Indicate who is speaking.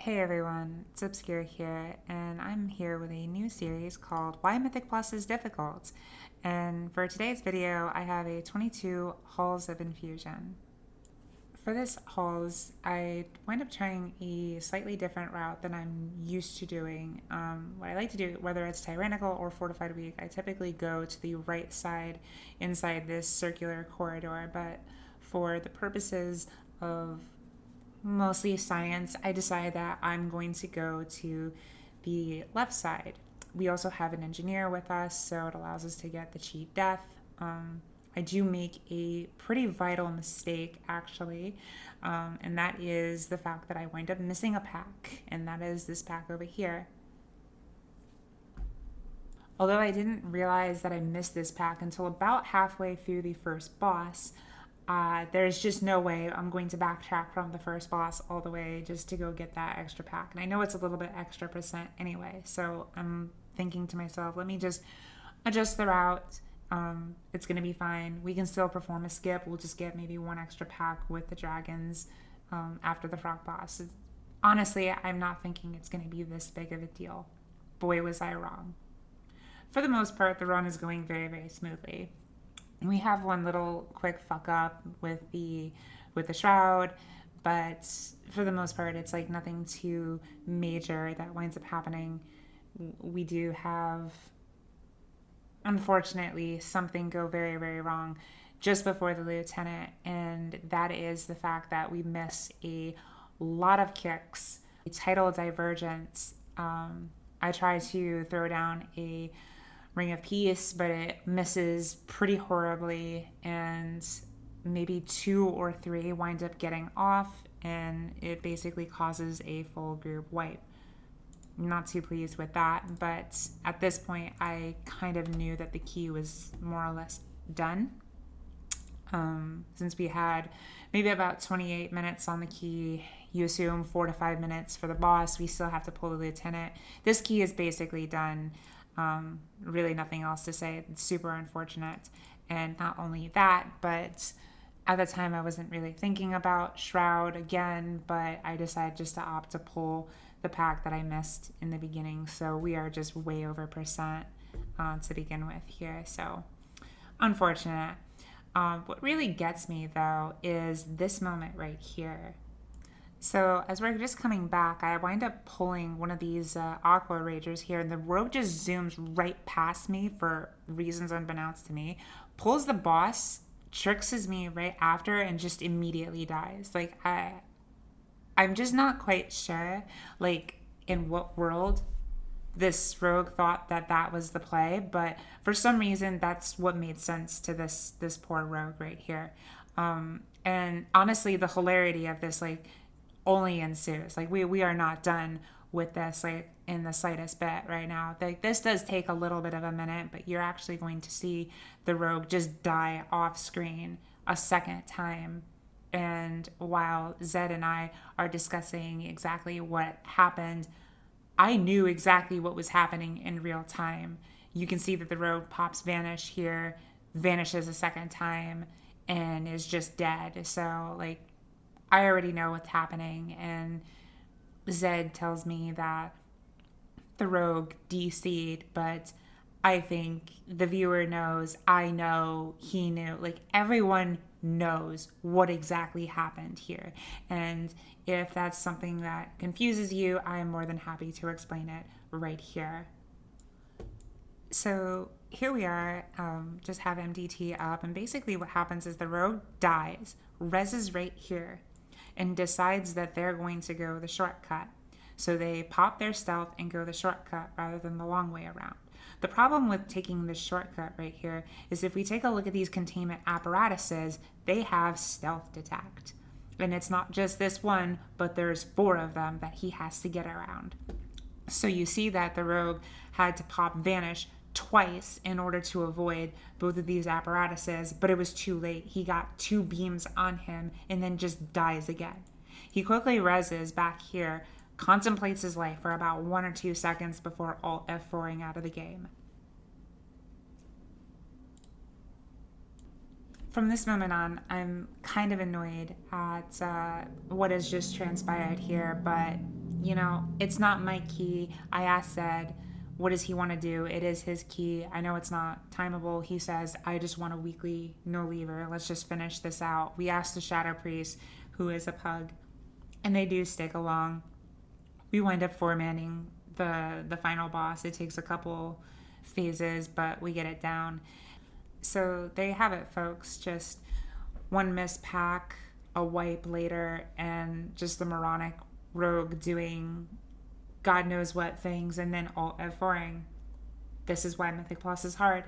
Speaker 1: Hey everyone, it's Obscure here, and I'm here with a new series called Why Mythic Plus is Difficult. And for today's video, I have a 22 Halls of Infusion. For this Halls, I wind up trying a slightly different route than I'm used to doing. What I like to do, whether it's Tyrannical or Fortified Weak, I typically go to the right side inside this circular corridor, but for the purposes of mostly science, I decided that I'm going to go to the left side. We also have an engineer with us, so it allows us to get the cheat death. I do make a pretty vital mistake, actually, and that is the fact that I wind up missing a pack, and that is this pack over here. Although I didn't realize that I missed this pack until about halfway through the first boss, there's just no way I'm going to backtrack from the first boss all the way just to go get that extra pack. And I know it's a little bit extra percent anyway, so I'm thinking to myself, let me just adjust the route. It's going to be fine. We can still perform a skip. We'll just get maybe one extra pack with the dragons after the frog boss. Honestly, I'm not thinking it's going to be this big of a deal. Boy, was I wrong. For the most part, the run is going very, very smoothly. We have one little quick fuck up with the shroud, but for the most part, it's like nothing too major that winds up happening. We do have, unfortunately, something go very, very wrong just before the lieutenant, and that is the fact that we miss a lot of kicks. A tidal divergence. I try to throw down a Ring of Peace, but it misses pretty horribly, and maybe two or three wind up getting off, and it basically causes a full group wipe. I'm not too pleased with that, but at this point, I kind of knew that the key was more or less done. Since we had maybe about 28 minutes on the key, you assume 4 to 5 minutes for the boss, we still have to pull the lieutenant. This key is basically done. Really nothing else to say. It's super unfortunate. And not only that, but at the time I wasn't really thinking about Shroud again, but I decided just to opt to pull the pack that I missed in the beginning. So we are just way over percent to begin with here. So unfortunate. What really gets me though is this moment right here. So as we're just coming back, I wind up pulling one of these Aqua Ragers here, and the rogue just zooms right past me for reasons unbeknownst to me, pulls the boss, tricks me right after, and just immediately dies. Like, I'm just not quite sure, like, in what world this rogue thought that that was the play, but for some reason, that's what made sense to this poor rogue right here. And honestly, the hilarity of this, like, only ensues. Like we are not done with this like in the slightest bit right now. Like this does take a little bit of a minute, but you're actually going to see the rogue just die off screen a second time. And while Zed and I are discussing exactly what happened, I knew exactly what was happening in real time. You can see that the rogue pops vanish here, vanishes a second time, and is just dead. So like I already know what's happening, and Zed tells me that the rogue DC'd, but I think the viewer knows, I know, he knew. Like, everyone knows what exactly happened here. And if that's something that confuses you, I am more than happy to explain it right here. So here we are, just have MDT up, and basically what happens is the rogue dies, reses right here, and decides that they're going to go the shortcut. So they pop their stealth and go the shortcut rather than the long way around. The problem with taking the shortcut right here is if we take a look at these containment apparatuses, they have stealth detect. And it's not just this one, but there's 4 of them that he has to get around. So you see that the rogue had to pop vanish twice in order to avoid both of these apparatuses, but it was too late. He got 2 beams on him and then just dies again. He quickly reses back here, contemplates his life for about 1 or 2 seconds before alt F4ing out of the game. From this moment on, I'm kind of annoyed at what has just transpired here, but It's not my key. I asked Zed, what does he want to do? It is his key. I know it's not timeable. He says, I just want a weekly no leaver. Let's just finish this out. We asked the Shadow Priest, who is a pug, and they do stick along. We wind up four-manning the final boss. It takes a couple phases, but we get it down. So there you have it, folks. Just one missed pack, a wipe later, and just the moronic rogue doing God knows what things, and then alt F4ing. This is why Mythic Plus is hard.